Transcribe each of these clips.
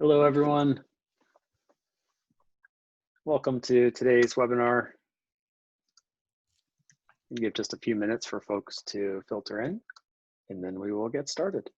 Hello, everyone. Welcome to today's webinar. We'll give just a few minutes for folks to filter in, and then we will get started.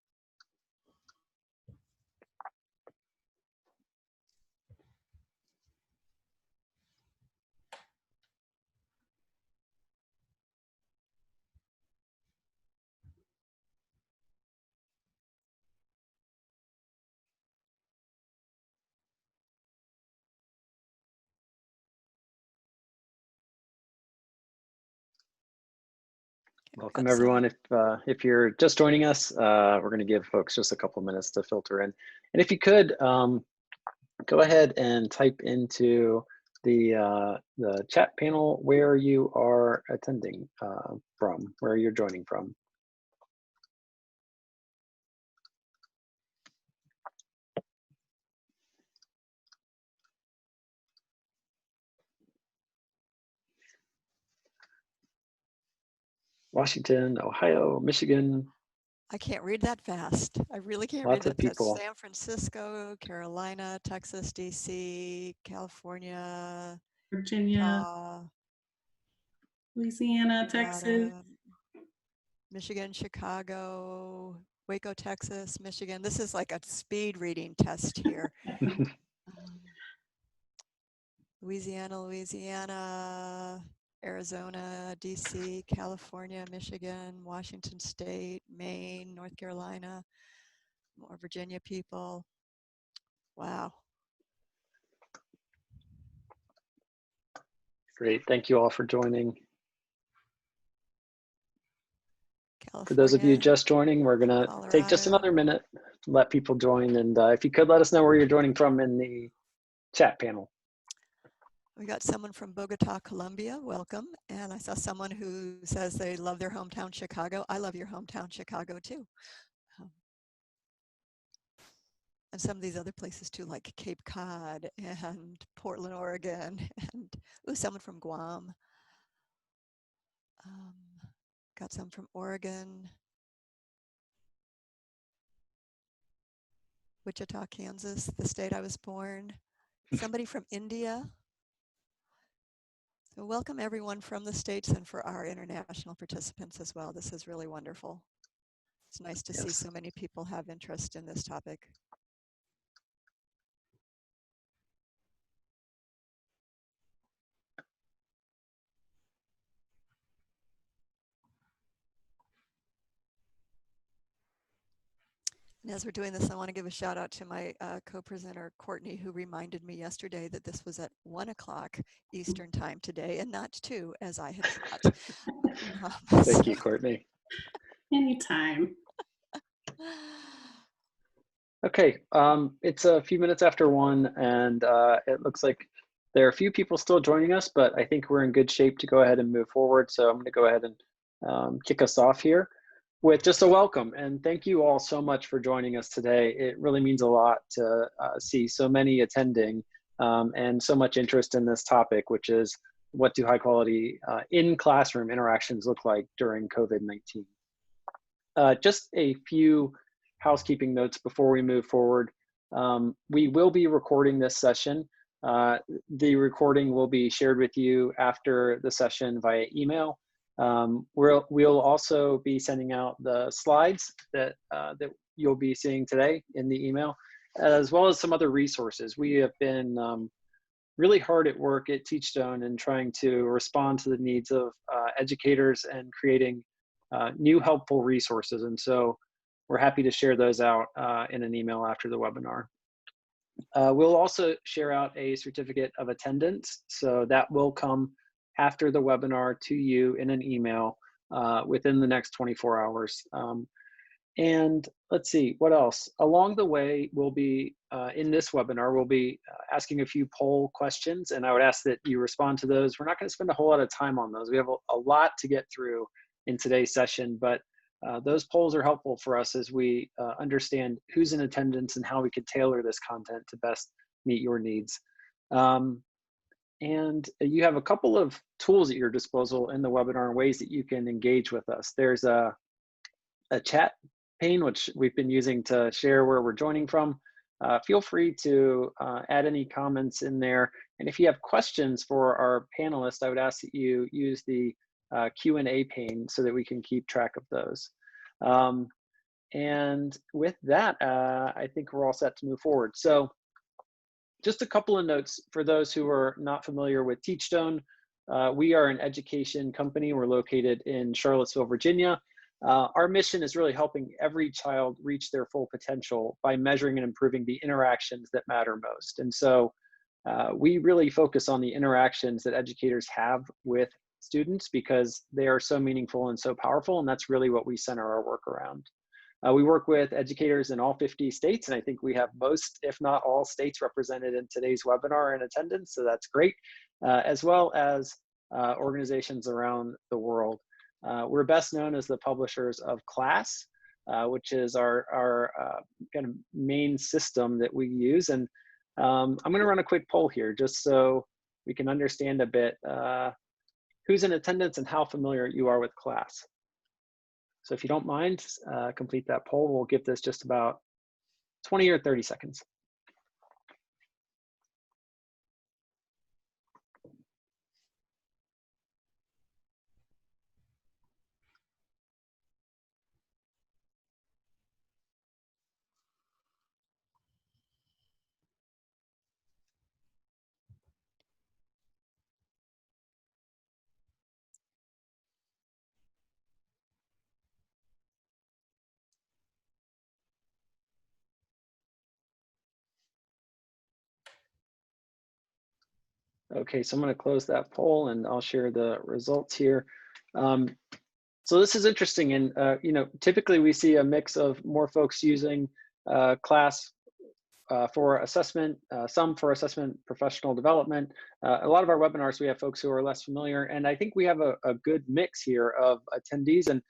Welcome, everyone. If you're just joining us, we're going to give folks just a couple minutes to filter in. And if you could, go ahead and type into the chat panel where you are attending from, where you're joining from. Washington, Ohio, Michigan. I can't read that fast. I really can't read that fast. Lots of people. San Francisco, Carolina, Texas, DC, California, Virginia, Louisiana, Texas, Michigan, Chicago, Waco, Texas, Michigan. This is like a speed reading test here. Louisiana, Arizona, DC, California, Michigan, Washington State, Maine, North Carolina, more Virginia people. Wow. Great, thank you all for joining. California, for those of you just joining, we're gonna take just another minute to let people join. And if you could let us know where you're joining from in the chat panel. We got someone from Bogota, Colombia, welcome. And I saw someone who says they love their hometown, Chicago. I love your hometown, Chicago, too. And some of these other places too, like Cape Cod and Portland, Oregon, and someone from Guam. Got some from Oregon, Wichita, Kansas, the state I was born. Somebody from India. So welcome everyone from the States and for our international participants as well. This is really wonderful. It's nice to see so many people have interest in this topic. And as we're doing this, I want to give a shout out to my co-presenter, Courtney, who reminded me yesterday that this was at 1 o'clock Eastern time today and not 2, as I had thought. Thank you, Courtney. Anytime. Okay, it's a few minutes after 1, and it looks like there are a few people still joining us, but I think we're in good shape to go ahead and move forward. So I'm going to go ahead and kick us off here with just a welcome. And thank you all so much for joining us today. It really means a lot to see so many attending and so much interest in this topic, which is what do high quality in-classroom interactions look like during COVID-19? Just a few housekeeping notes before we move forward. We will be recording this session. The recording will be shared with you after the session via email. We'll also be sending out the slides that you'll be seeing today in the email, as well as some other resources. We have been really hard at work at Teachstone and trying to respond to the needs of educators and creating new helpful resources. And so we're happy to share those out in an email after the webinar. We'll also share out a certificate of attendance. So that will come after the webinar to you in an email within the next 24 hours. And let's see, what else? Along the way, we'll be, in this webinar, we'll be asking a few poll questions, and I would ask that you respond to those. We're not gonna spend a whole lot of time on those. We have a lot to get through in today's session, but those polls are helpful for us as we understand who's in attendance and how we could tailor this content to best meet your needs. And you have a couple of tools at your disposal in the webinar and ways that you can engage with us. There's a chat pane, which we've been using to share where we're joining from. feel free to add any comments in there. And if you have questions for our panelists, I would ask that you use the Q&A pane so that we can keep track of those. And with that, I think we're all set to move forward. So just a couple of notes for those who are not familiar with Teachstone. We are an education company. We're located in Charlottesville, Virginia. Our mission is really helping every child reach their full potential by measuring and improving the interactions that matter most. And so we really focus on the interactions that educators have with students because they are so meaningful and so powerful, and that's really what we center our work around. We work with educators in all 50 states, and I think we have most, if not all, states represented in today's webinar in attendance, so that's great, as well as organizations around the world. We're best known as the publishers of CLASS, which is our kind of main system that we use. And I'm going to run a quick poll here just so we can understand a bit who's in attendance and how familiar you are with CLASS. So if you don't mind, complete that poll. We'll give this just about 20 or 30 seconds. Okay, so I'm going to close that poll and I'll share the results here. So this is interesting, and typically we see a mix of more folks using CLASS for assessment, some for assessment, professional development. A lot of our webinars, we have folks who are less familiar, and I think we have a good mix here of attendees, and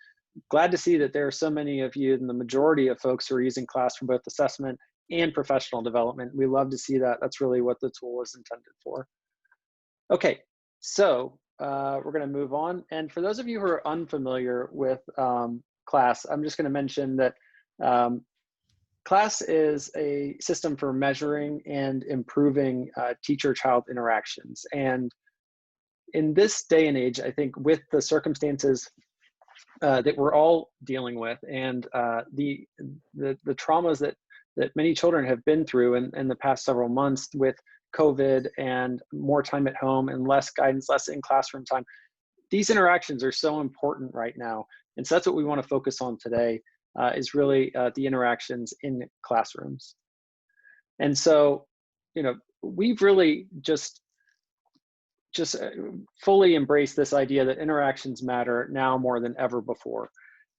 glad to see that there are so many of you, and the majority of folks who are using CLASS for both assessment and professional development. We love to see that. That's really what the tool is intended for. Okay, so we're going to move on. And for those of you who are unfamiliar with CLASS, I'm just going to mention that CLASS is a system for measuring and improving teacher-child interactions. And in this day and age, I think with the circumstances that we're all dealing with and the traumas that many children have been through in the past several months with COVID and more time at home and less guidance, less in classroom time, these interactions are so important right now. And so that's what we want to focus on today, is really the interactions in classrooms. And so, we've really just fully embraced this idea that interactions matter now more than ever before.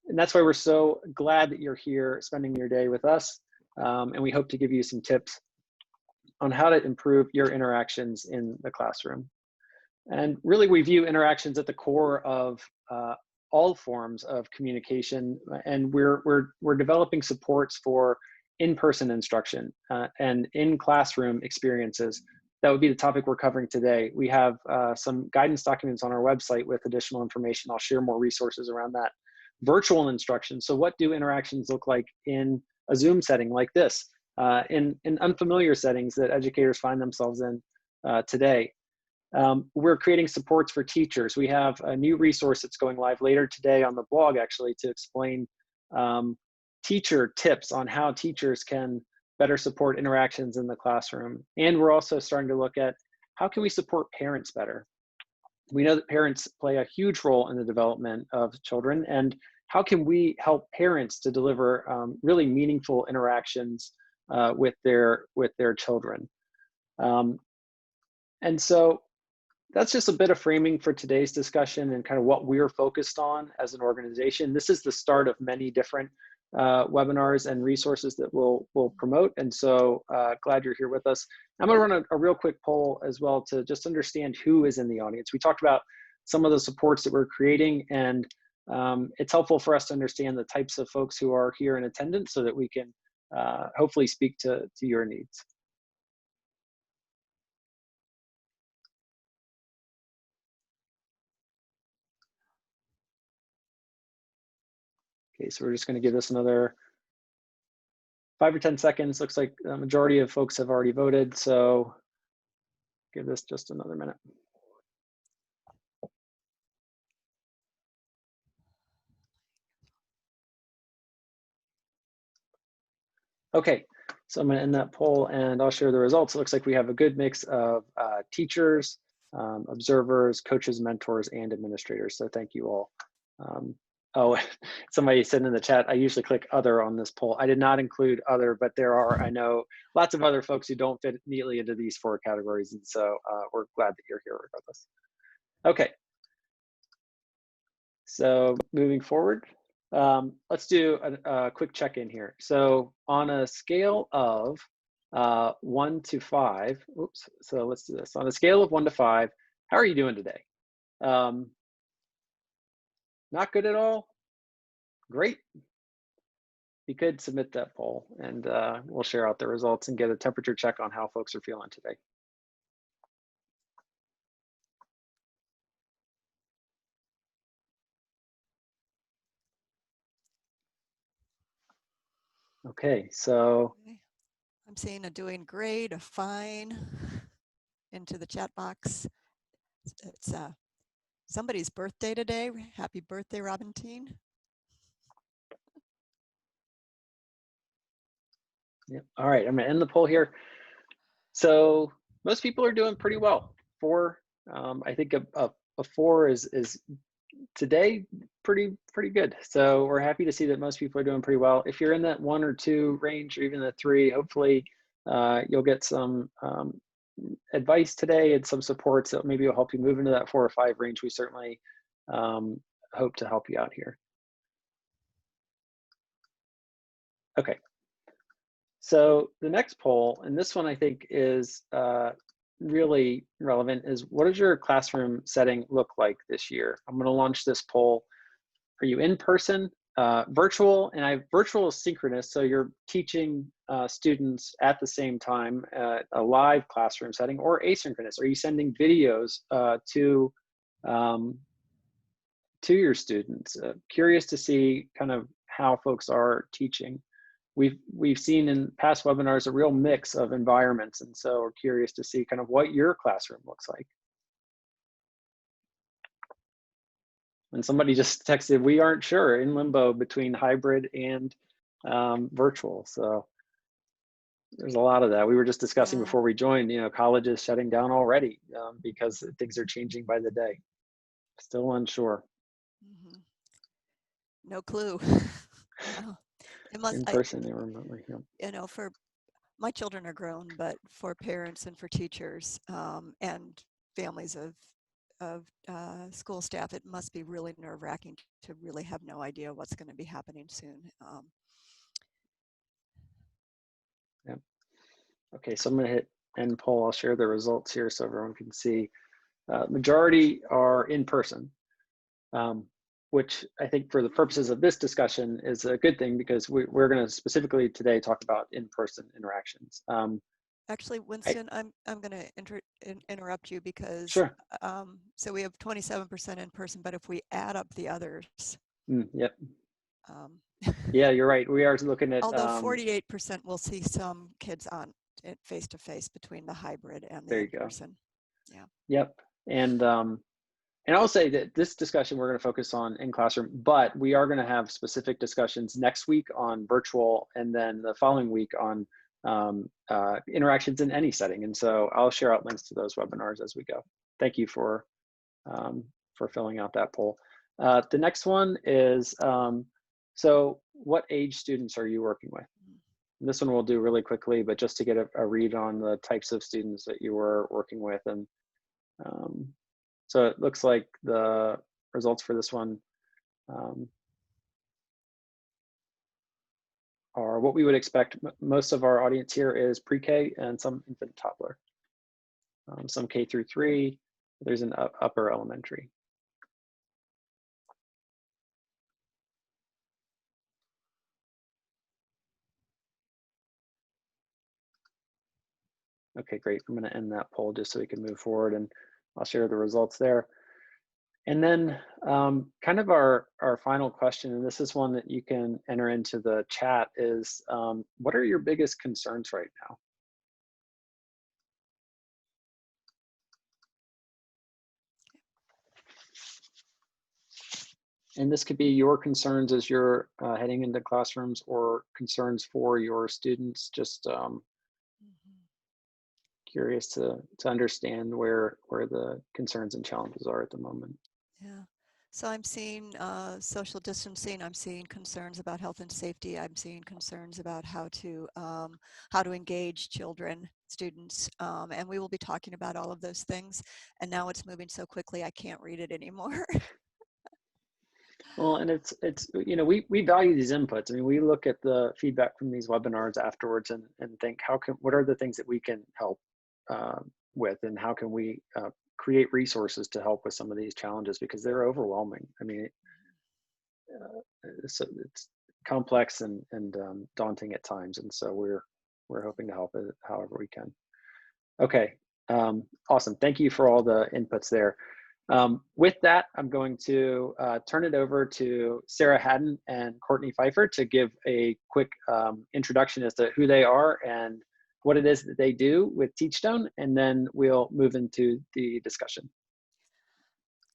And that's why we're so glad that you're here spending your day with us. And we hope to give you some tips on how to improve your interactions in the classroom. And really, we view interactions at the core of all forms of communication, and we're developing supports for in-person instruction and in-classroom experiences. That would be the topic we're covering today. We have some guidance documents on our website with additional information. I'll share more resources around that. Virtual instruction. So what do interactions look like in a Zoom setting like this? In unfamiliar settings that educators find themselves in today. We're creating supports for teachers. We have a new resource that's going live later today on the blog, actually, to explain teacher tips on how teachers can better support interactions in the classroom. And we're also starting to look at how can we support parents better. We know that parents play a huge role in the development of children, and how can we help parents to deliver really meaningful interactions with their children. And so that's just a bit of framing for today's discussion and kind of what we're focused on as an organization. This is the start of many different webinars and resources that we'll promote. And so glad you're here with us. I'm gonna run a real quick poll as well to just understand who is in the audience. We talked about some of the supports that we're creating, and it's helpful for us to understand the types of folks who are here in attendance so that we can hopefully speak to your needs. Okay, so we're just going to give this another 5 or 10 seconds. Looks like the majority of folks have already voted, so give this just another minute. Okay, so I'm going to end that poll and I'll share the results. It looks like we have a good mix of teachers, observers, coaches, mentors, and administrators. So thank you all. Oh, somebody said in the chat, I usually click other on this poll. I did not include other, but there are, I know, lots of other folks who don't fit neatly into these 4 categories. And so we're glad that you're here regardless. Okay. So moving forward, let's do a quick check-in here. So on a scale of 1 to 5, oops, so let's do this. On a scale of 1 to 5, how are you doing today? Not good at all? Great. You could submit that poll and we'll share out the results and get a temperature check on how folks are feeling today. Okay, so I'm seeing a doing great, a fine into the chat box. It's somebody's birthday today. Happy birthday, Robin Teen. Yep. All right, I'm gonna end the poll here. So most people are doing pretty well. 4, I think a 4 is today pretty good. So we're happy to see that most people are doing pretty well. If you're in that 1 or 2 range or even the 3, hopefully you'll get some advice today and some support that maybe will help you move into that 4 or 5 range. We certainly hope to help you out here. Okay. So the next poll, and this one I think is really relevant, is what does your classroom setting look like this year? I'm going to launch this poll. Are you in person, virtual? And virtual is synchronous, so you're teaching students at the same time at a live classroom setting, or asynchronous. Are you sending videos to your students? Curious to see kind of how folks are teaching. We've seen in past webinars a real mix of environments, and so we're curious to see kind of what your classroom looks like. And somebody just texted, we aren't sure, in limbo between hybrid and virtual. So there's a lot of that. We were just discussing before we joined, college is shutting down already because things are changing by the day. Still unsure. Mm-hmm. No clue. In person or remotely. Yeah. For my children are grown, but for parents and for teachers and families of school staff, it must be really nerve-wracking to really have no idea what's going to be happening soon. Yeah. Okay, so I'm going to hit end poll. I'll share the results here so everyone can see. Majority are in person, which I think for the purposes of this discussion is a good thing because we're going to specifically today talk about in-person interactions. Actually, Winston, I'm going to interrupt you because sure. So we have 27% in person, but if we add up the others, yep. Yeah, you're right. We are looking at although 48% will see some kids on it face-to-face between the hybrid and the in-person. Yeah. Yep. And I'll say that this discussion we're going to focus on in classroom, but we are going to have specific discussions next week on virtual, and then the following week on interactions in any setting. And so I'll share out links to those webinars as we go. Thank you for filling out that poll. The next one is, so what age students are you working with? And this one we'll do really quickly, but just to get a read on the types of students that you were working with. And so it looks like the results for this one are what we would expect. Most of our audience here is pre-K and some infant toddler, some K through 3. There's an upper elementary. Okay, great. I'm going to end that poll just so we can move forward, and I'll share the results there. And then kind of our final question, and this is one that you can enter into the chat, is what are your biggest concerns right now? And this could be your concerns as you're heading into classrooms, or concerns for your students. Just curious to understand where the concerns and challenges are at the moment. Yeah. So I'm seeing social distancing. I'm seeing concerns about health and safety. I'm seeing concerns about how to engage children, students, and we will be talking about all of those things. And now it's moving so quickly, I can't read it anymore. Well, and it's we value these inputs. I mean, we look at the feedback from these webinars afterwards and think, what are the things that we can help with, and how can we create resources to help with some of these challenges, because they're overwhelming. I mean, so it's complex and daunting at times, and so we're hoping to help it however we can. Okay, awesome. Thank you for all the inputs there. With that, I'm going to turn it over to Sarah Haddon and Courtney Pfeiffer to give a quick introduction as to who they are and what it is that they do with Teachstone, and then we'll move into the discussion.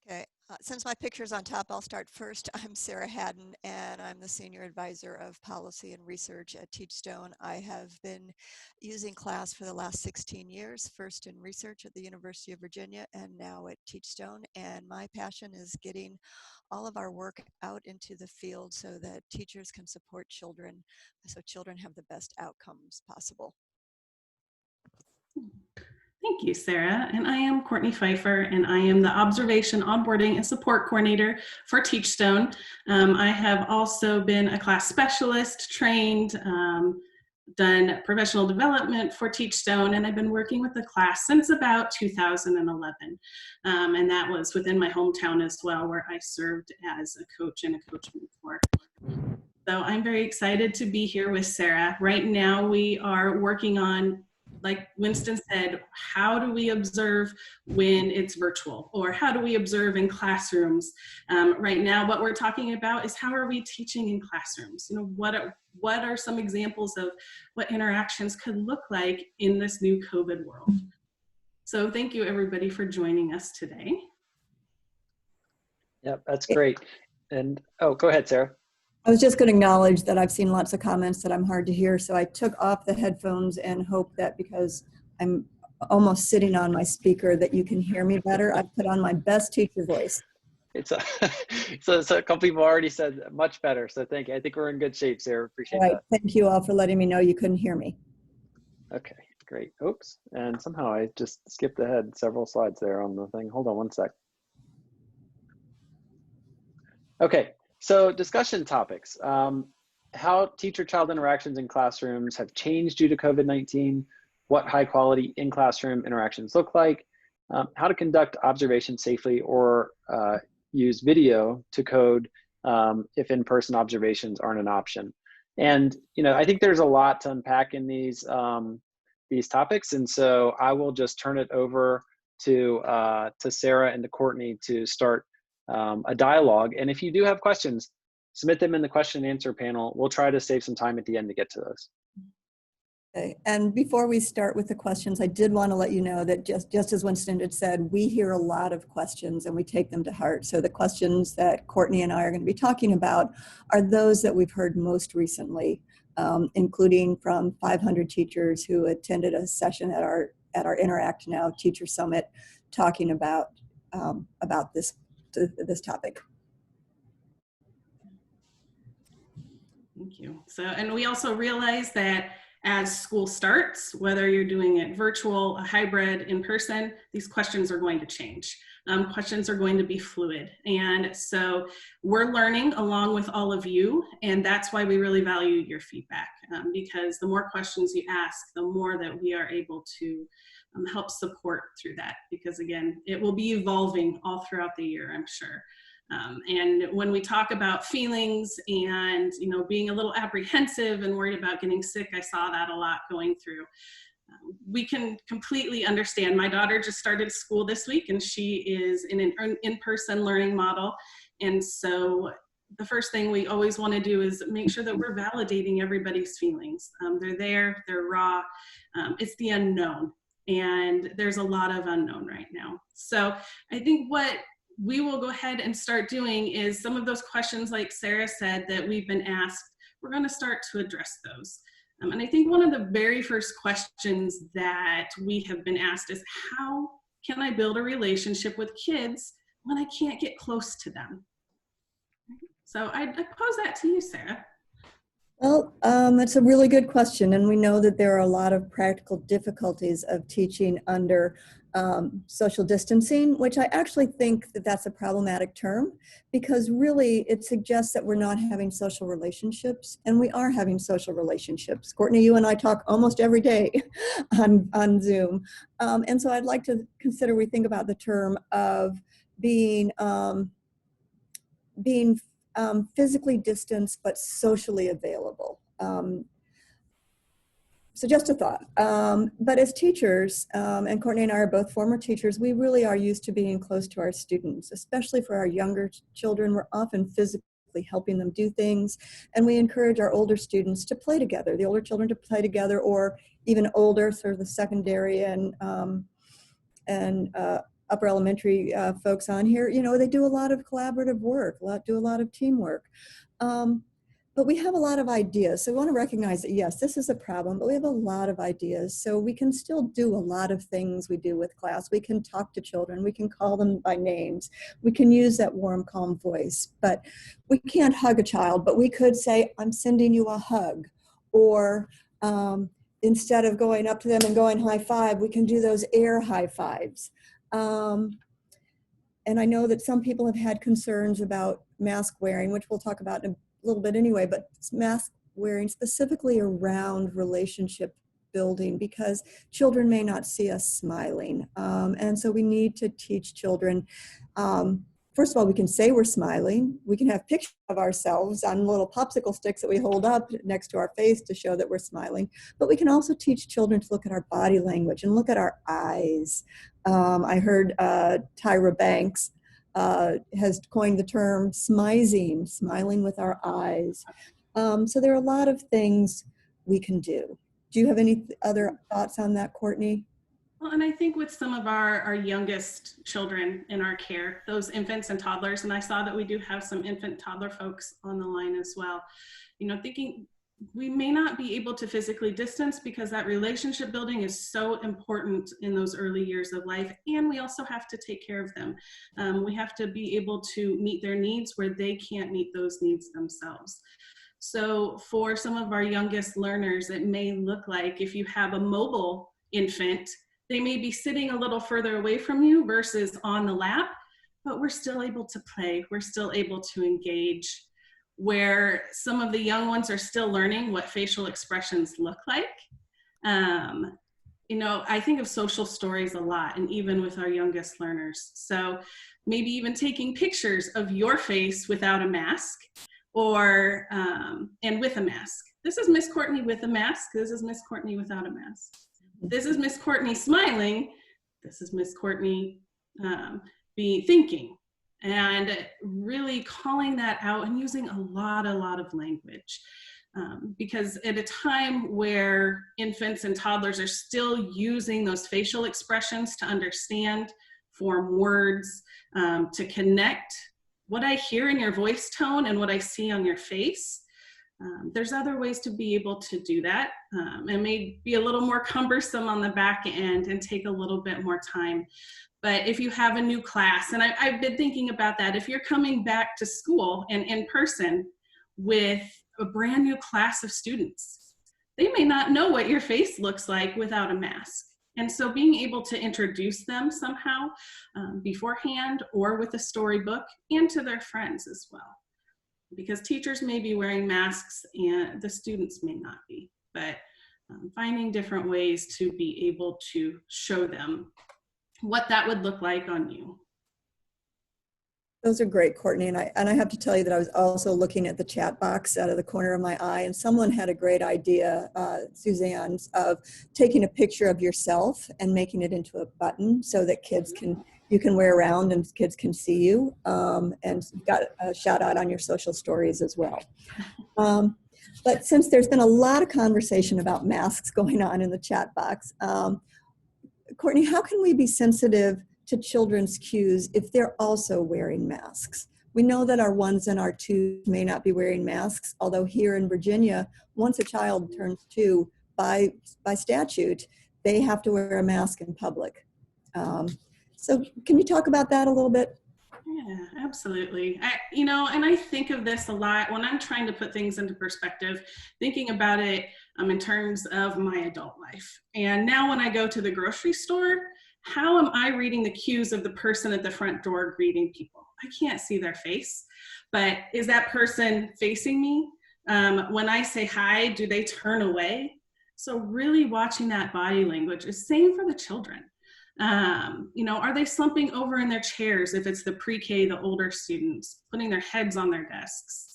Okay, since my picture's on top, I'll start first. I'm Sarah Haddon, and I'm the Senior Advisor of Policy and Research at Teachstone. I have been using class for the last 16 years, first in research at the University of Virginia and now at Teachstone. And my passion is getting all of our work out into the field so that teachers can support children, so children have the best outcomes possible. Thank you, Sarah. And I am Courtney Pfeiffer, and I am the Observation, Onboarding, and Support Coordinator for Teachstone. I have also been a class specialist, trained, done professional development for Teachstone, and I've been working with the class since about 2011. And that was within my hometown as well, where I served as a coach and a coach mentor. So I'm very excited to be here with Sarah. Right now we are working on, like Winston said, how do we observe when it's virtual, or how do we observe in classrooms? Right now, what we're talking about is how are we teaching in classrooms? You know, what are some examples of what interactions could look like in this new COVID world? So thank you everybody for joining us today. Yep, that's great. And oh, go ahead, Sarah. I was just going to acknowledge that I've seen lots of comments that I'm hard to hear, so I took off the headphones and hope that because I'm almost sitting on my speaker that you can hear me better. I put on my best teacher voice. It's so a couple people already said much better, so thank you. I think we're in good shape, Sarah. Appreciate All right, that. thank you all for letting me know you couldn't hear me. Okay, great. Oops, and somehow I just skipped ahead several slides there on the thing. Hold on one sec. Okay. So discussion topics, how teacher-child interactions in classrooms have changed due to COVID-19, what high-quality in-classroom interactions look like, how to conduct observation safely, or use video to code if in-person observations aren't an option. And I think there's a lot to unpack in these topics, and so I will just turn it over to Sarah and to Courtney to start a dialogue. And if you do have questions, submit them in the question and answer panel. We'll try to save some time at the end to get to those. Okay. And before we start with the questions, I did want to let you know that just as Winston had said, we hear a lot of questions and we take them to heart. So the questions that Courtney and I are going to be talking about are those that we've heard most recently, including from 500 teachers who attended a session at our Interact Now Teacher Summit talking about this topic. Thank you. So, and we also realize that as school starts, whether you're doing it virtual, a hybrid, in person, these questions are going to change. Questions are going to be fluid. And so we're learning along with all of you, and that's why we really value your feedback, because the more questions you ask, the more that we are able to help support through that, because again, it will be evolving all throughout the year, I'm sure. And when we talk about feelings and being a little apprehensive and worried about getting sick, I saw that a lot going through. we can completely understand. My daughter just started school this week, and she is in an in-person learning model. And so the first thing we always want to do is make sure that we're validating everybody's feelings. They're there, they're raw. It's the unknown, and there's a lot of unknown right now. So I think what we will go ahead and start doing is some of those questions, like Sarah said, that we've been asked, we're going to start to address those. And I think one of the very first questions that we have been asked is, how can I build a relationship with kids when I can't get close to them? So I pose that to you, Sarah. Well, that's a really good question. And we know that there are a lot of practical difficulties of teaching under social distancing, which I actually think that that's a problematic term, because really it suggests that we're not having social relationships, and we are having social relationships. Courtney, you and I talk almost every day on Zoom. And so I'd like to consider, we think about the term of being physically distanced but socially available. So just a thought. But as teachers, and Courtney and I are both former teachers, we really are used to being close to our students, especially for our younger children. We're often physically helping them do things, and we encourage our older students to play together, the older children to play together, or even older, sort of the secondary and upper elementary folks on here. You know, they do a lot of collaborative work, do a lot of teamwork. But we have a lot of ideas. So we want to recognize that, yes, this is a problem, but we have a lot of ideas. So we can still do a lot of things we do with class. We can talk to children. We can call them by names. We can use that warm, calm voice. But we can't hug a child, but we could say, I'm sending you a hug. Or instead of going up to them and going high five, we can do those air high fives. And I know that some people have had concerns about mask wearing, which we'll talk about in a little bit anyway, but mask wearing specifically around relationship building, because children may not see us smiling. And so we need to teach children, first of all, we can say we're smiling. We can have pictures of ourselves on little popsicle sticks that we hold up next to our face to show that we're smiling. But we can also teach children to look at our body language and look at our eyes. I heard Tyra Banks has coined the term smizing, smiling with our eyes. So there are a lot of things we can do. Do you have any other thoughts on that, Courtney? Well, and I think with some of our youngest children in our care, those infants and toddlers, and I saw that we do have some infant toddler folks on the line as well, you know, thinking we may not be able to physically distance because that relationship building is so important in those early years of life, and we also have to take care of them. We have to be able to meet their needs where they can't meet those needs themselves. So for some of our youngest learners, it may look like, if you have a mobile infant, they may be sitting a little further away from you versus on the lap, but we're still able to play. We're still able to engage, where some of the young ones are still learning what facial expressions look like. You know, I think of social stories a lot, and even with our youngest learners. So maybe even taking pictures of your face without a mask, or and with a mask. This is Miss Courtney with a mask. This is Miss Courtney without a mask. This is Miss Courtney smiling. This is Miss Courtney thinking. And really calling that out and using a lot of language. Because at a time where infants and toddlers are still using those facial expressions to understand, form words, to connect what I hear in your voice tone and what I see on your face, there's other ways to be able to do that. It may be a little more cumbersome on the back end and take a little bit more time. But if you have a new class, and I've been thinking about that, if you're coming back to school and in person with a brand new class of students, they may not know what your face looks like without a mask. And so being able to introduce them somehow beforehand, or with a storybook, and to their friends as well. Because teachers may be wearing masks and the students may not be, but finding different ways to be able to show them what that would look like on you. Those are great, Courtney. And I have to tell you that I was also looking at the chat box out of the corner of my eye, and someone had a great idea, Suzanne, of taking a picture of yourself and making it into a button so that you can wear around and kids can see you. And you've got a shout out on your social stories as well. But since there's been a lot of conversation about masks going on in the chat box, Courtney, how can we be sensitive to children's cues if they're also wearing masks? We know that our ones and our twos may not be wearing masks, although here in Virginia, once a child turns 2, by statute, they have to wear a mask in public. So can you talk about that a little bit? Yeah, absolutely. And I think of this a lot when I'm trying to put things into perspective, thinking about it in terms of my adult life. And now when I go to the grocery store, how am I reading the cues of the person at the front door greeting people? I can't see their face, but is that person facing me? When I say hi, do they turn away? So really watching that body language is same for the children. Are they slumping over in their chairs if it's the pre-K, the older students, putting their heads on their desks,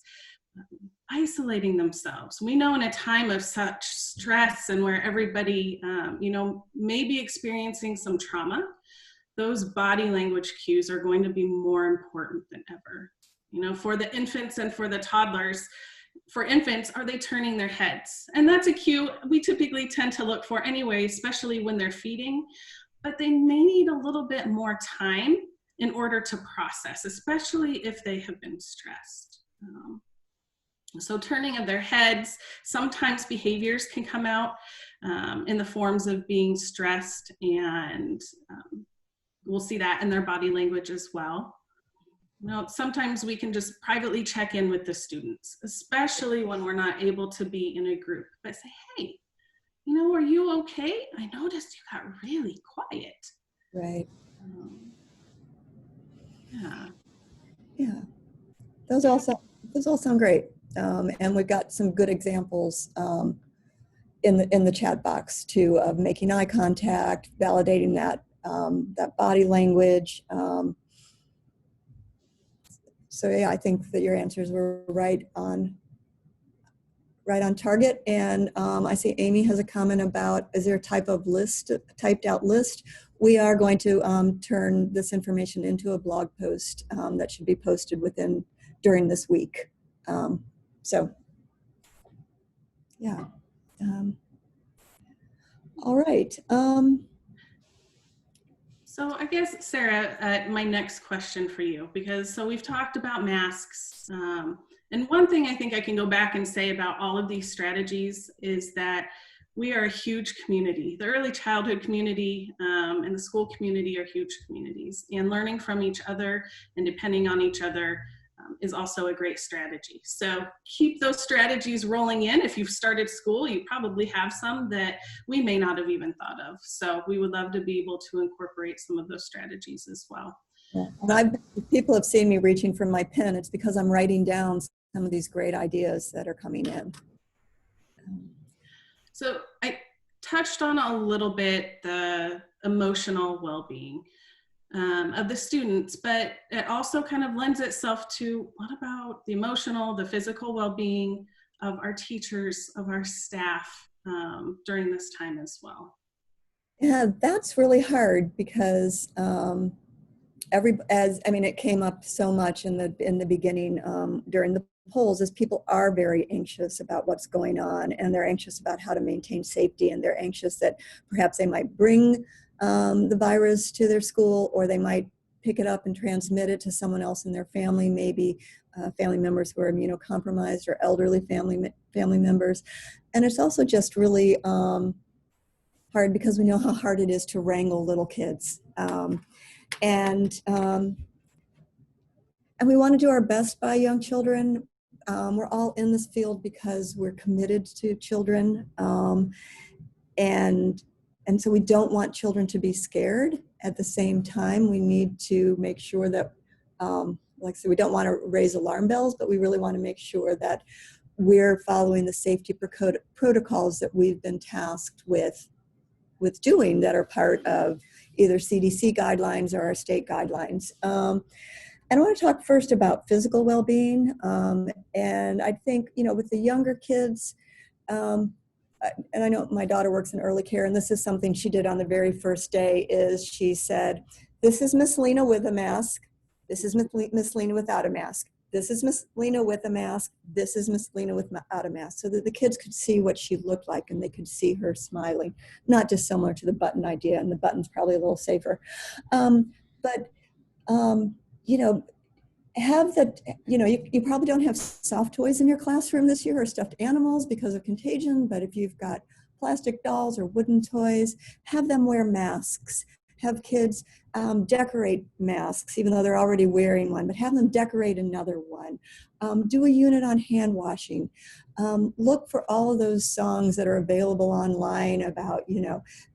isolating themselves? We know in a time of such stress and where everybody, may be experiencing some trauma, those body language cues are going to be more important than ever. For the infants and for the toddlers, for infants, are they turning their heads? And that's a cue we typically tend to look for anyway, especially when they're feeding. But they may need a little bit more time in order to process, especially if they have been stressed. So turning of their heads, sometimes behaviors can come out in the forms of being stressed, and we'll see that in their body language as well. Sometimes we can just privately check in with the students, especially when we're not able to be in a group, but say, hey, are you okay? I noticed you got really quiet. Right. Yeah. Those all sound great. And we've got some good examples in the chat box too, of making eye contact, validating that body language. So yeah, I think that your answers were right on target. And I see Amy has a comment about, is there a type of typed out list? We are going to turn this information into a blog post that should be posted during this week. So yeah. All right. So I guess, Sarah, my next question for you, so we've talked about masks. And one thing I think I can go back and say about all of these strategies is that we are a huge community. The early childhood community and the school community are huge communities, and learning from each other and depending on each other is also a great strategy. So keep those strategies rolling in. If you've started school, you probably have some that we may not have even thought of. So we would love to be able to incorporate some of those strategies as well. Yeah. And people have seen me reaching for my pen. It's because I'm writing down some of these great ideas that are coming in. So I touched on a little bit the emotional well-being of the students, but it also kind of lends itself to, what about the emotional, the physical well-being of our teachers, of our staff during this time as well? Yeah, that's really hard because it came up so much in the beginning during the polls, as people are very anxious about what's going on, and they're anxious about how to maintain safety, and they're anxious that perhaps they might bring the virus to their school, or they might pick it up and transmit it to someone else in their family, maybe family members who are immunocompromised or elderly family members. And it's also just really hard because we know how hard it is to wrangle little kids. And we want to do our best by young children. We're all in this field because we're committed to children. And so we don't want children to be scared. At the same time, we need to make sure that, like I said, we don't want to raise alarm bells, but we really want to make sure that we're following the safety protocols that we've been tasked with doing, that are part of either CDC guidelines or our state guidelines. And I want to talk first about physical well-being. And I think, with the younger kids, and I know my daughter works in early care, and this is something she did on the very first day, is she said, this is Miss Lena with a mask. This is Miss Lena without a mask. This is Miss Lena with a mask. This is Miss Lena without a mask, so that the kids could see what she looked like and they could see her smiling, not dissimilar to the button idea, and the button's probably a little safer. But have that, you probably don't have soft toys in your classroom this year or stuffed animals because of contagion, but if you've got plastic dolls or wooden toys, have them wear masks. Have kids decorate masks, even though they're already wearing one, but have them decorate another one. Do a unit on hand washing. Look for all of those songs that are available online about,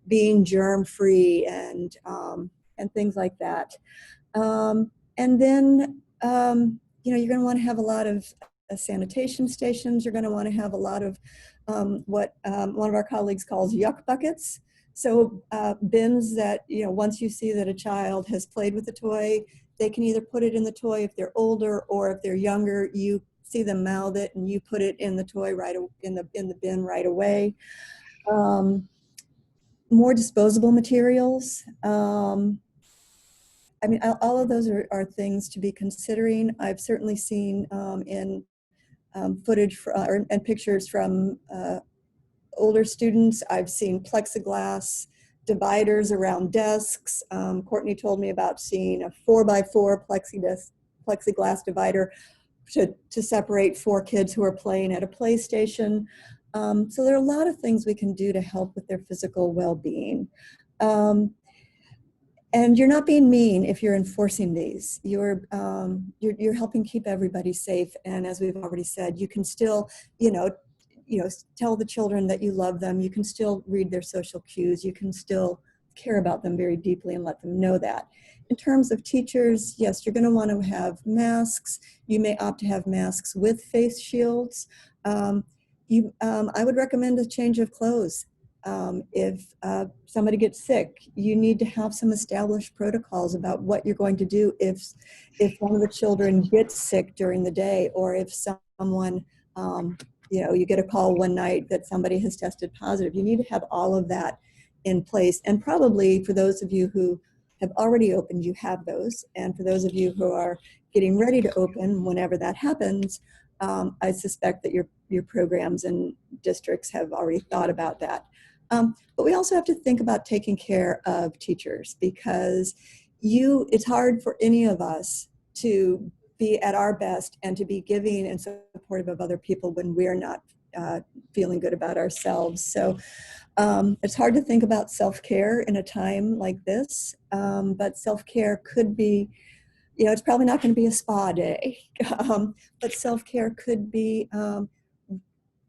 being germ-free and things like that. And then, you're going to want to have a lot of sanitation stations. You're going to want to have a lot of what one of our colleagues calls yuck buckets. So bins that, once you see that a child has played with the toy, they can either put it in the toy if they're older, or if they're younger, you see them mouth it and you put it in the toy in the bin right away. More disposable materials. All of those are things to be considering. I've certainly seen in footage and pictures from older students. I've seen plexiglass dividers around desks. Courtney told me about seeing a 4x4 plexiglass divider to separate 4 kids who are playing at a PlayStation. So there are a lot of things we can do to help with their physical well-being. And you're not being mean if you're enforcing these. You're helping keep everybody safe. And as we've already said, you can still, tell the children that you love them. You can still read their social cues. You can still care about them very deeply and let them know that. In terms of teachers, yes, you're going to want to have masks. You may opt to have masks with face shields. I would recommend a change of clothes. If somebody gets sick, you need to have some established protocols about what you're going to do if one of the children gets sick during the day, or if someone, you get a call one night that somebody has tested positive. You need to have all of that in place. And probably for those of you who have already opened, you have those. And for those of you who are getting ready to open, whenever that happens, I suspect that your programs and districts have already thought about that. But we also have to think about taking care of teachers, because it's hard for any of us to be at our best and to be giving and supportive of other people when we're not feeling good about ourselves. So it's hard to think about self-care in a time like this, but self-care could be, it's probably not going to be a spa day, but self-care could be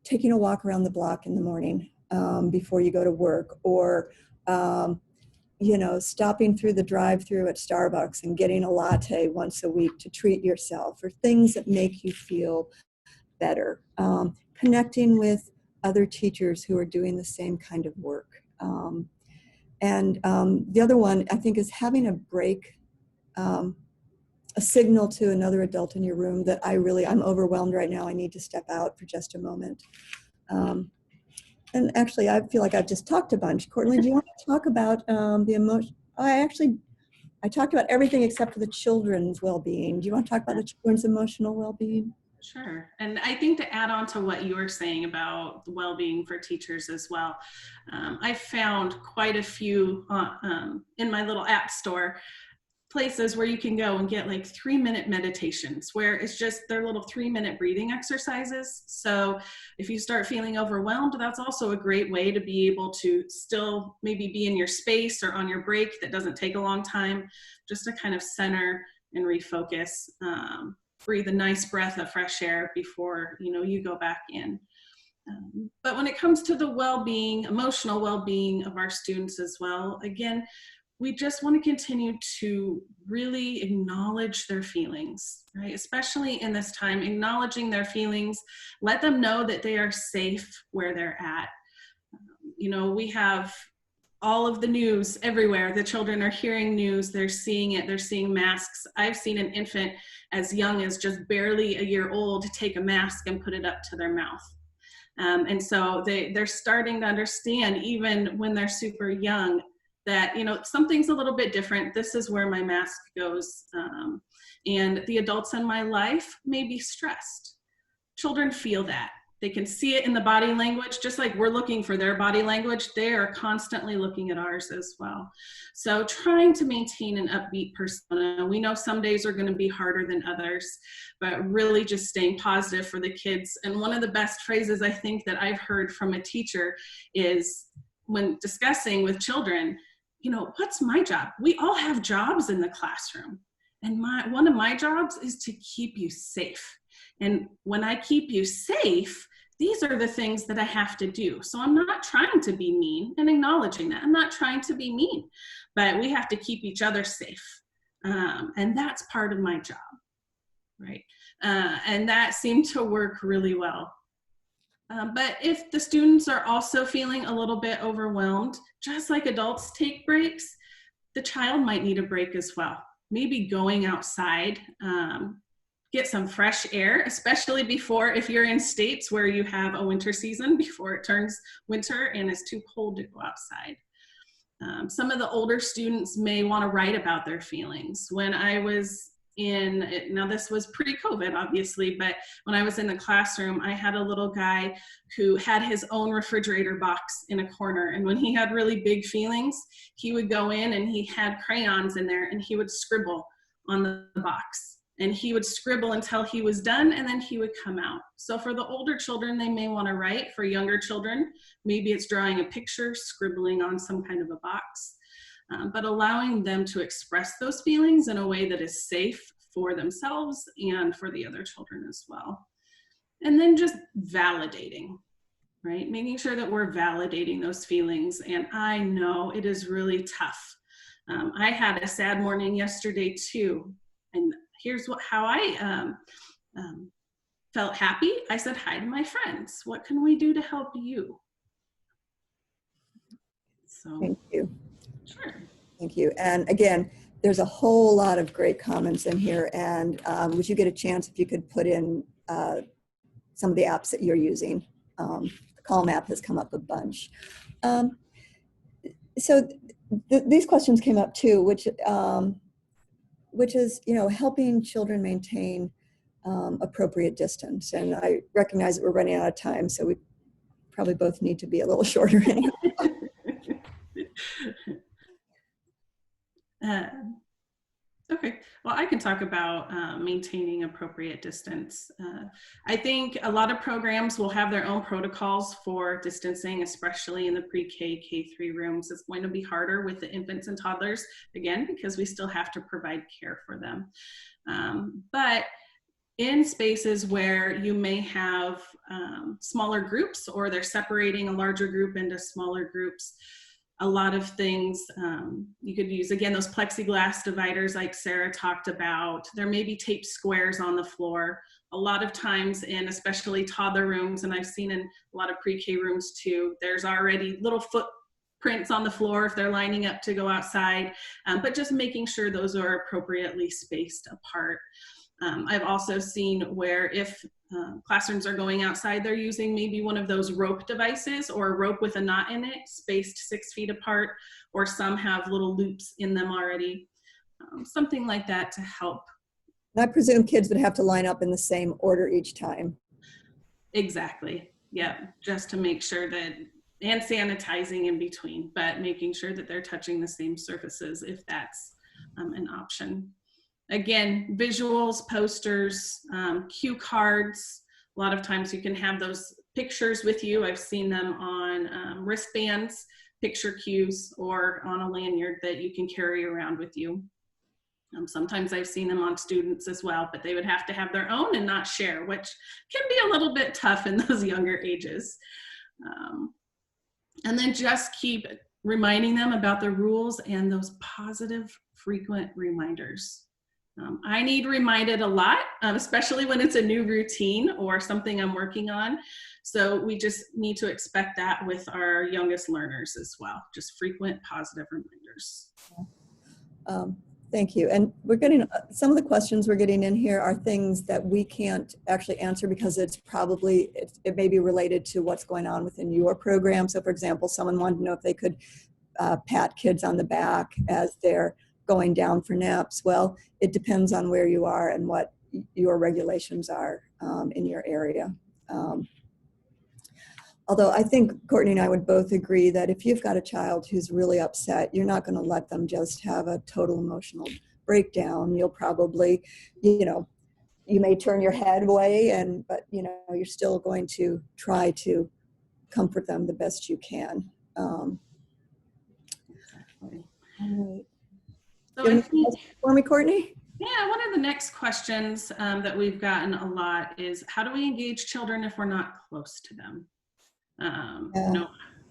taking a walk around the block in the morning before you go to work, or stopping through the drive-through at Starbucks and getting a latte once a week to treat yourself, or things that make you feel better. Connecting with other teachers who are doing the same kind of work. And the other one, I think, is having a break, a signal to another adult in your room that I'm overwhelmed right now. I need to step out for just a moment. And actually, I feel like I've just talked a bunch. Courtney, do you want to talk about the emotion? I talked about everything except for the children's well-being. Do you want to talk about the children's emotional well-being? Sure. And I think to add on to what you were saying about well-being for teachers as well, I found quite a few in my little app store, places where you can go and get like 3-minute meditations, where it's just their little 3-minute breathing exercises. So if you start feeling overwhelmed, that's also a great way to be able to still maybe be in your space or on your break that doesn't take a long time, just to kind of center and refocus. Breathe a nice breath of fresh air before you go back in. But when it comes to the well-being, emotional well-being of our students as well, again, we just want to continue to really acknowledge their feelings, right? Especially in this time, acknowledging their feelings, let them know that they are safe where they're at. We have all of the news everywhere. The children are hearing news, they're seeing it, they're seeing masks. I've seen an infant as young as just barely a year old take a mask and put it up to their mouth. And so they're starting to understand, even when they're super young, that, you know, something's a little bit different. This is where my mask goes. And the adults in my life may be stressed. Children feel that. They can see it in the body language, just like we're looking for their body language. They are constantly looking at ours as well. So trying to maintain an upbeat persona. We know some days are going to be harder than others, but really just staying positive for the kids. And one of the best phrases I think that I've heard from a teacher is when discussing with children, you know, what's my job? We all have jobs in the classroom. And one of my jobs is to keep you safe. And when I keep you safe, these are the things that I have to do. So I'm not trying to be mean, and acknowledging that. I'm not trying to be mean, but we have to keep each other safe. And that's part of my job, right? And that seemed to work really well. But if the students are also feeling a little bit overwhelmed, just like adults take breaks, the child might need a break as well. Maybe going outside, get some fresh air, especially before, if you're in states where you have a winter season, before it turns winter and it's too cold to go outside. Some of the older students may want to write about their feelings. When I was now this was pre-COVID obviously, but when I was in the classroom, I had a little guy who had his own refrigerator box in a corner. And when he had really big feelings, he would go in and he had crayons in there and he would scribble on the box. And he would scribble until he was done, and then he would come out. So for the older children, they may want to write. For younger children, maybe it's drawing a picture, scribbling on some kind of a box, but allowing them to express those feelings in a way that is safe for themselves and for the other children as well. And then just validating, right? Making sure that we're validating those feelings. And I know it is really tough. I had a sad morning yesterday too. And here's how I felt happy. I said hi to my friends. What can we do to help you? So, Thank you. Sure. Thank you. And again, there's a whole lot of great comments in here. And would you get a chance if you could put in some of the apps that you're using? The Calm app has come up a bunch. So these questions came up too, which is, you know, helping children maintain appropriate distance. And I recognize that we're running out of time, so we probably both need to be a little shorter anyhow. Okay, well, I can talk about maintaining appropriate distance. I think a lot of programs will have their own protocols for distancing, especially in the pre-K, K3 rooms. It's going to be harder with the infants and toddlers, again, because we still have to provide care for them. But in spaces where you may have smaller groups, or they're separating a larger group into smaller groups, a lot of things you could use, again, those plexiglass dividers like Sarah talked about. There may be taped squares on the floor. A lot of times in especially toddler rooms, and I've seen in a lot of pre-K rooms too, there's already little footprints on the floor if they're lining up to go outside, but just making sure those are appropriately spaced apart. I've also seen where if classrooms are going outside, they're using maybe one of those rope devices, or a rope with a knot in it, spaced 6 feet apart, or some have little loops in them already. Something like that to help. And I presume kids would have to line up in the same order each time. Exactly. Yeah, just to make sure that, and sanitizing in between, but making sure that they're touching the same surfaces if that's an option. Again, visuals, posters, cue cards. A lot of times you can have those pictures with you. I've seen them on wristbands, picture cues, or on a lanyard that you can carry around with you. Sometimes I've seen them on students as well, but they would have to have their own and not share, which can be a little bit tough in those younger ages. And then just keep reminding them about the rules and those positive, frequent reminders. I need reminded a lot, especially when it's a new routine or something I'm working on. So we just need to expect that with our youngest learners as well, just frequent positive reminders. Thank you. And we're getting, some of the questions we're getting in here are things that we can't actually answer because it's probably, it may be related to what's going on within your program. So for example, someone wanted to know if they could pat kids on the back as they're going down for naps. Well, it depends on where you are and what your regulations are in your area. Although I think Courtney and I would both agree that if you've got a child who's really upset, you're not going to let them just have a total emotional breakdown. You'll probably, you may turn your head away, but you're still going to try to comfort them the best you can. So I think, for me, Courtney? yeah, one of the next questions that we've gotten a lot is, how do we engage children if we're not close to them?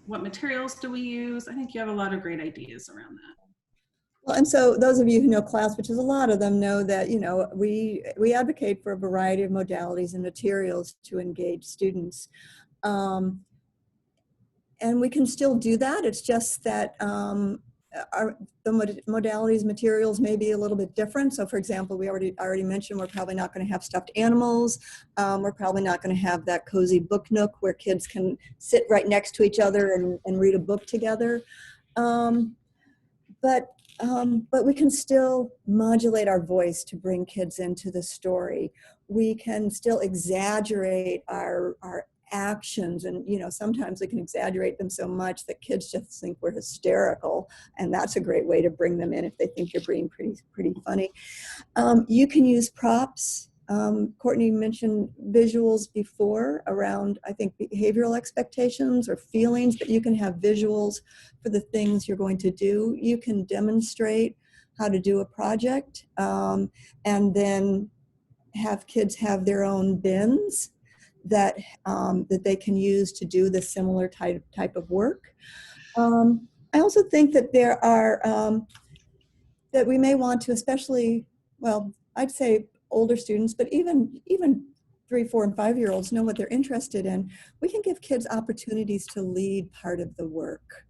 What materials do we use? I think you have a lot of great ideas around that. Well, and so those of you who know class, which is a lot of them, know that, we advocate for a variety of modalities and materials to engage students. And we can still do that. It's just that the modalities materials may be a little bit different. So for example, we already mentioned we're probably not going to have stuffed animals. We're probably not going to have that cozy book nook where kids can sit right next to each other and read a book together. But we can still modulate our voice to bring kids into the story. We can still exaggerate our actions, and sometimes we can exaggerate them so much that kids just think we're hysterical, and that's a great way to bring them in if they think you're being pretty funny. You can use props. Courtney mentioned visuals before around, I think, behavioral expectations or feelings, but you can have visuals for the things you're going to do. You can demonstrate how to do a project, and then have kids have their own bins that they can use to do the similar type of work. I also think that there are, that we may want to, especially, well, I'd say older students, but even 3, 4, and 5-year-olds know what they're interested in. We can give kids opportunities to lead part of the work.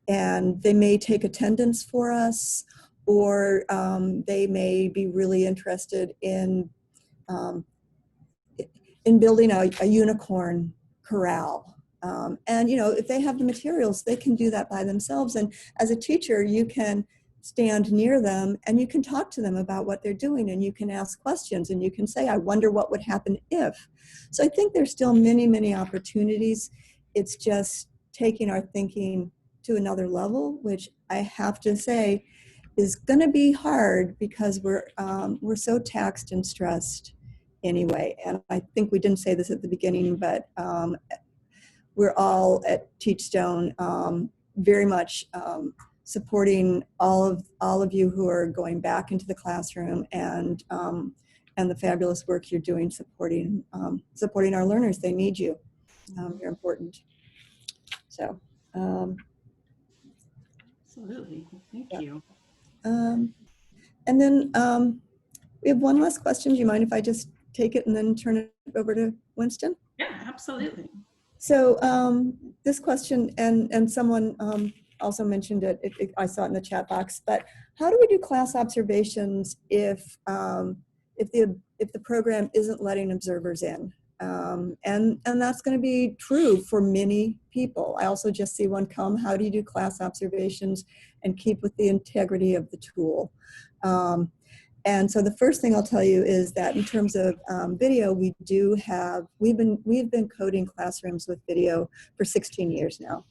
And they may take attendance for us, or they may be really interested in building a unicorn corral. And if they have the materials, they can do that by themselves. And as a teacher, you can stand near them and you can talk to them about what they're doing, and you can ask questions, and you can say, I wonder what would happen if. So I think there's still many, many opportunities. It's just taking our thinking to another level, which I have to say is going to be hard because we're so taxed and stressed anyway. And I think we didn't say this at the beginning, but we're all at Teachstone very much supporting all of you who are going back into the classroom, and the fabulous work you're doing supporting our learners. They need you. You're important. So. Absolutely. Thank you. And then we have one last question. Do you mind if I just take it and then turn it over to Winston? Yeah, absolutely. So this question, and someone also mentioned it, I saw it in the chat box, but how do we do class observations if the program isn't letting observers in? And that's going to be true for many people. I also just see one come. How do you do class observations and keep with the integrity of the tool? And so the first thing I'll tell you is that in terms of video, we've been coding classrooms with video for 16 years now.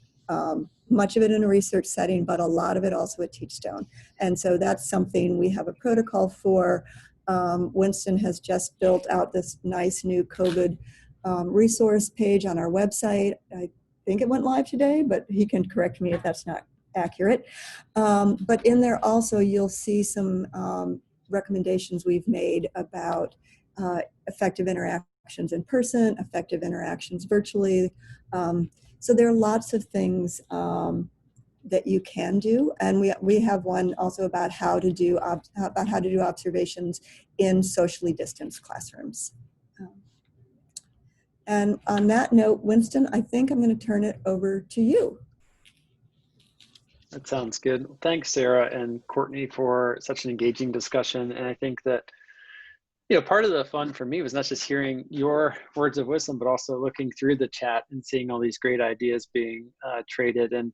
Much of it in a research setting, but a lot of it also at Teachstone. And so that's something we have a protocol for. Winston has just built out this nice new COVID resource page on our website. I think it went live today, but he can correct me if that's not accurate. But in there also, you'll see some recommendations we've made about effective interactions in person, effective interactions virtually. So there are lots of things that you can do, and we have one also about how to do observations in socially distanced classrooms. And on that note, Winston, I think I'm going to turn it over to you. That sounds good. Thanks, Sarah and Courtney, for such an engaging discussion. And I think that, part of the fun for me was not just hearing your words of wisdom, but also looking through the chat and seeing all these great ideas being traded. And,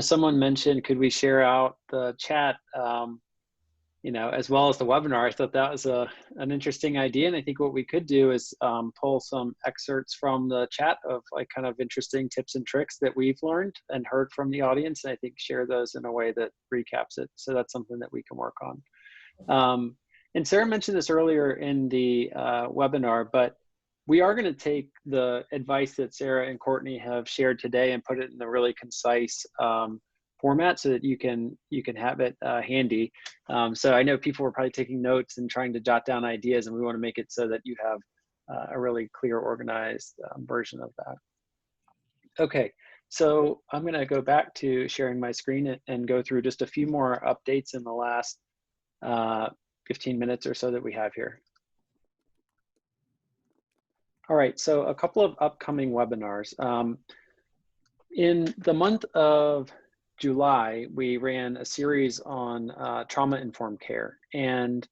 someone mentioned, could we share out the chat, as well as the webinar? I thought that was an interesting idea. And I think what we could do is pull some excerpts from the chat of kind of interesting tips and tricks that we've learned and heard from the audience. And I think share those in a way that recaps it. So that's something that we can work on. And Sarah mentioned this earlier in the webinar, but we are going to take the advice that Sarah and Courtney have shared today and put it in a really concise format so that you can have it handy. So I know people were probably taking notes and trying to jot down ideas, and we want to make it so that you have a really clear, organized version of that. Okay, so I'm going to go back to sharing my screen and go through just a few more updates in the last 15 minutes or so that we have here. All right, so a couple of upcoming webinars. In the month of July, we ran a series on trauma-informed care, and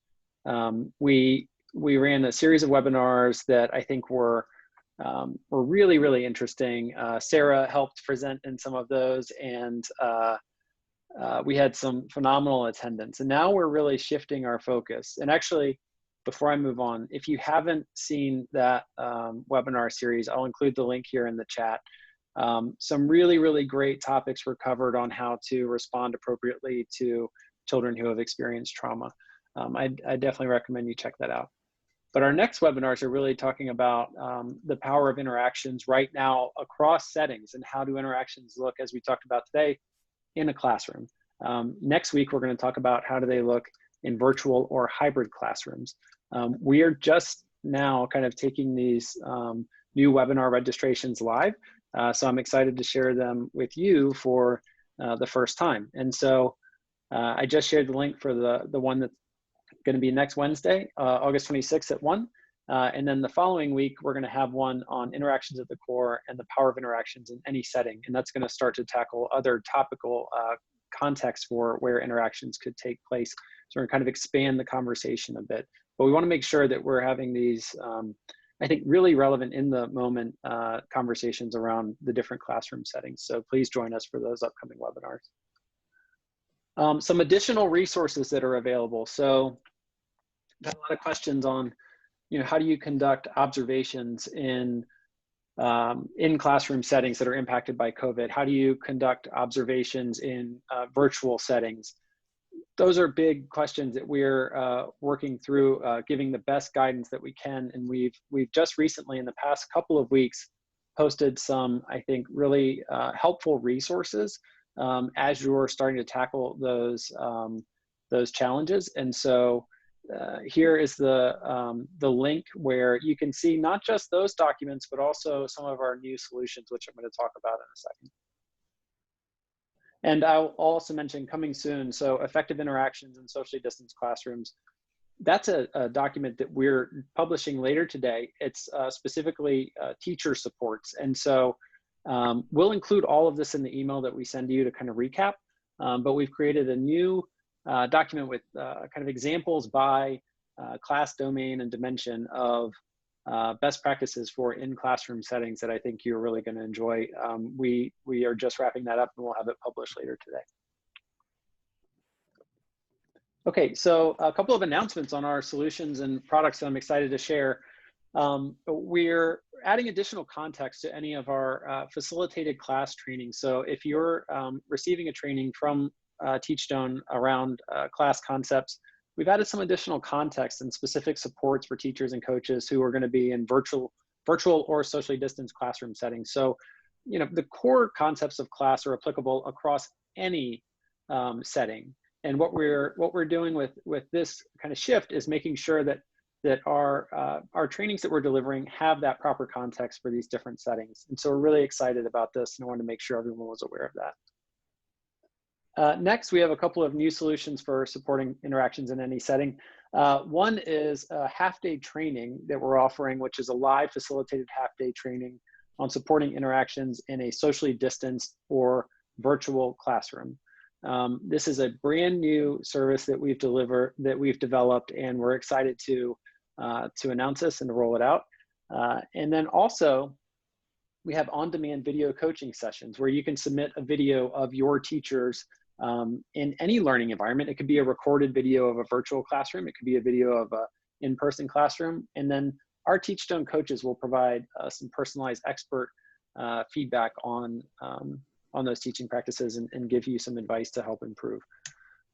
we ran a series of webinars that I think were really, really interesting. Sarah helped present in some of those, and we had some phenomenal attendance. And now we're really shifting our focus. And actually, before I move on, if you haven't seen that webinar series, I'll include the link here in the chat. Some really, really great topics were covered on how to respond appropriately to children who have experienced trauma. I definitely recommend you check that out. But our next webinars are really talking about the power of interactions right now across settings and how do interactions look, as we talked about today, in a classroom. Next week, we're going to talk about how do they look in virtual or hybrid classrooms. We are just now kind of taking these new webinar registrations live. So I'm excited to share them with you for the first time. And so I just shared the link for the one that's going to be next Wednesday, August 26th at 1. And then the following week, we're going to have one on interactions at the core and the power of interactions in any setting. And that's going to start to tackle other topical contexts for where interactions could take place. So we're going to kind of expand the conversation a bit. But we want to make sure that we're having these, I think, really relevant in the moment conversations around the different classroom settings. So please join us for those upcoming webinars. Some additional resources that are available. So I've had a lot of questions on, how do you conduct observations in classroom settings that are impacted by COVID? How do you conduct observations in virtual settings? Those are big questions that we're working through, giving the best guidance that we can. And we've just recently, in the past couple of weeks, posted some, I think, really helpful resources as you're starting to tackle those challenges. And so here is the link where you can see not just those documents, but also some of our new solutions, which I'm going to talk about in a second. And I'll also mention coming soon, so effective interactions in socially distanced classrooms. That's a document that we're publishing later today. It's specifically teacher supports. And so we'll include all of this in the email that we send to you to kind of recap. But we've created a new document with kind of examples by class, domain, and dimension of best practices for in-classroom settings that I think you're really going to enjoy. We are just wrapping that up, and we'll have it published later today. Okay, so a couple of announcements on our solutions and products that I'm excited to share. We're adding additional context to any of our facilitated class training. So if you're receiving a training from Teachstone around class concepts, we've added some additional context and specific supports for teachers and coaches who are going to be in virtual or socially distanced classroom settings. So, the core concepts of class are applicable across any setting. And what we're doing with this kind of shift is making sure that our trainings that we're delivering have that proper context for these different settings. And so we're really excited about this, and I wanted to make sure everyone was aware of that. Next, we have a couple of new solutions for supporting interactions in any setting. One is a half-day training that we're offering, which is a live facilitated half-day training on supporting interactions in a socially distanced or virtual classroom. This is a brand new service that we've developed, and we're excited to announce this and to roll it out. And then also, we have on-demand video coaching sessions where you can submit a video of your teachers in any learning environment. It could be a recorded video of a virtual classroom. It could be a video of an in-person classroom. And then our Teachstone coaches will provide some personalized expert feedback on those teaching practices and give you some advice to help improve.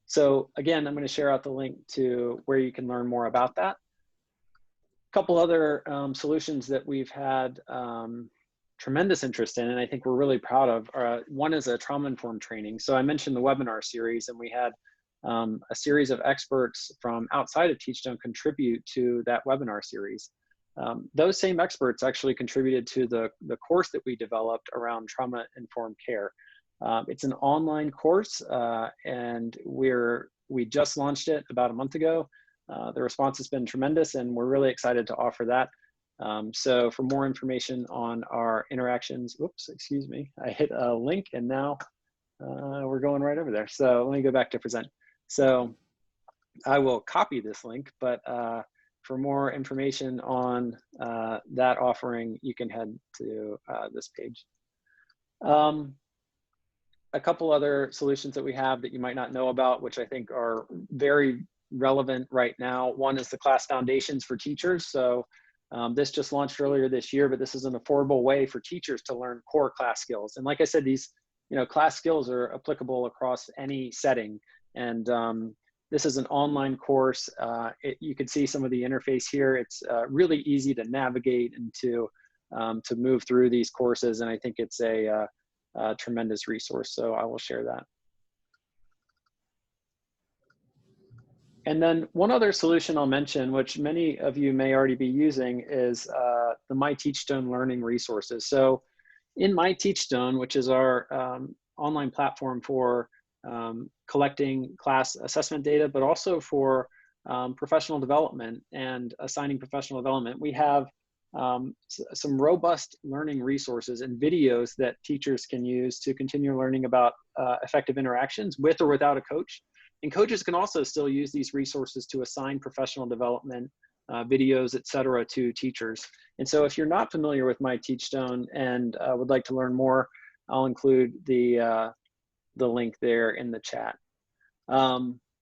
So again, I'm going to share out the link to where you can learn more about that. A couple other solutions that we've had tremendous interest in, and I think we're really proud of. One is a trauma-informed training. So I mentioned the webinar series, and we had a series of experts from outside of Teachstone contribute to that webinar series. Those same experts actually contributed to the course that we developed around trauma-informed care. It's an online course, and we just launched it about a month ago. The response has been tremendous, and we're really excited to offer that. So for more information on our interactions, oops, excuse me, I hit a link and now we're going right over there. So let me go back to present. So I will copy this link, but for more information on that offering, you can head to this page. A couple other solutions that we have that you might not know about, which I think are very relevant right now. One is the class foundations for teachers. So this just launched earlier this year, but this is an affordable way for teachers to learn core class skills. And like I said, these class skills are applicable across any setting. And this is an online course. You can see some of the interface here. It's really easy to navigate and to move through these courses. And I think it's a tremendous resource. So I will share that. And then one other solution I'll mention, which many of you may already be using, is the My Teachstone learning resources. So in My Teachstone, which is our online platform for collecting class assessment data, but also for professional development and assigning professional development, we have some robust learning resources and videos that teachers can use to continue learning about effective interactions with or without a coach. And coaches can also still use these resources to assign professional development videos, et cetera, to teachers. And so if you're not familiar with My Teachstone and would like to learn more, I'll include the link there in the chat.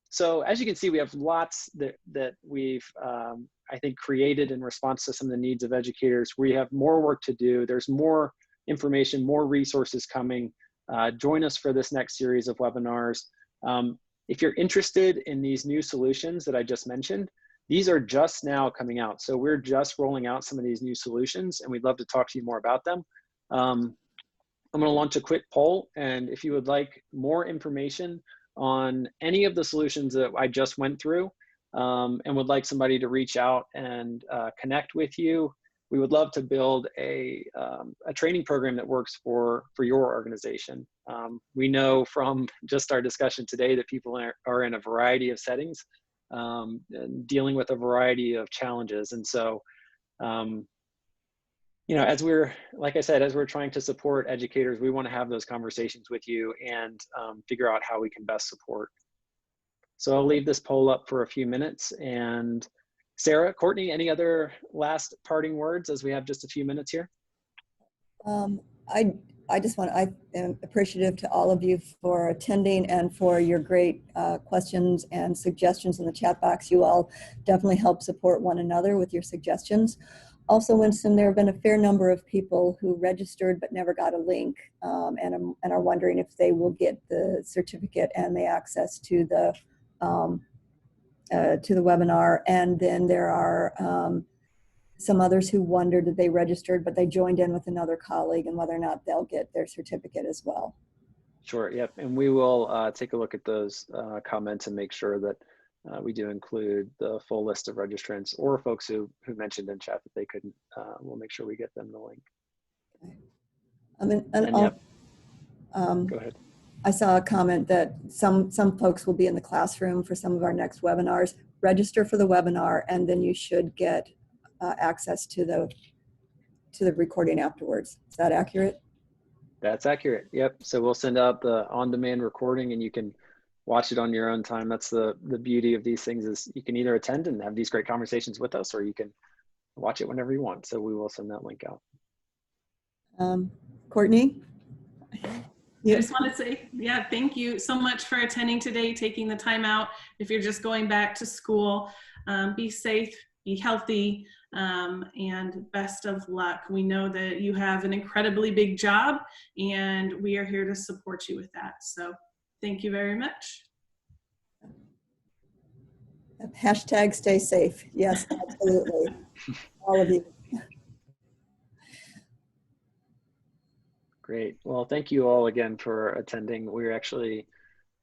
So as you can see, we have lots that we've, I think, created in response to some of the needs of educators. We have more work to do. There's more information, more resources coming. Join us for this next series of webinars. If you're interested in these new solutions that I just mentioned, these are just now coming out. So we're just rolling out some of these new solutions, and we'd love to talk to you more about them. I'm going to launch a quick poll, and if you would like more information on any of the solutions that I just went through and would like somebody to reach out and connect with you, we would love to build a training program that works for your organization. We know from just our discussion today that people are in a variety of settings and dealing with a variety of challenges. And so, as we're, like I said, as we're trying to support educators, we want to have those conversations with you and figure out how we can best support. So I'll leave this poll up for a few minutes. And Sarah, Courtney, any other last parting words as we have just a few minutes here? I am appreciative to all of you for attending and for your great questions and suggestions in the chat box. You all definitely help support one another with your suggestions. Also, Winston, there have been a fair number of people who registered but never got a link and are wondering if they will get the certificate and the access to the webinar. And then there are some others who wondered that they registered, but they joined in with another colleague, and whether or not they'll get their certificate as well. Sure, yep. And we will take a look at those comments and make sure that we do include the full list of registrants or folks who mentioned in chat that they couldn't. We'll make sure we get them the link. Okay. Go ahead. I saw a comment that some folks will be in the classroom for some of our next webinars. Register for the webinar, and then you should get access to the recording afterwards. Is that accurate? That's accurate. Yep. So we'll send out the on-demand recording, and you can watch it on your own time. That's the beauty of these things, is you can either attend and have these great conversations with us, or you can watch it whenever you want. So we will send that link out. Courtney? I just want to say, yeah, thank you so much for attending today, taking the time out. If you're just going back to school, be safe, be healthy, and best of luck. We know that you have an incredibly big job, and we are here to support you with that. So thank you very much. Hashtag stay safe. Yes, absolutely. All of you. Great. Well, thank you all again for attending. We're actually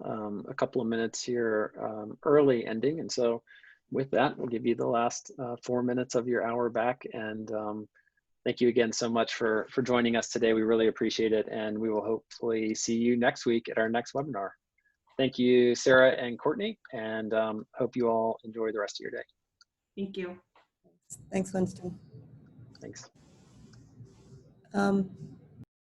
a couple of minutes here early ending. And so with that, we'll give you the last 4 minutes of your hour back. And thank you again so much for joining us today. We really appreciate it. And we will hopefully see you next week at our next webinar. Thank you, Sarah and Courtney, and hope you all enjoy the rest of your day. Thank you. Thanks, Winston. Thanks.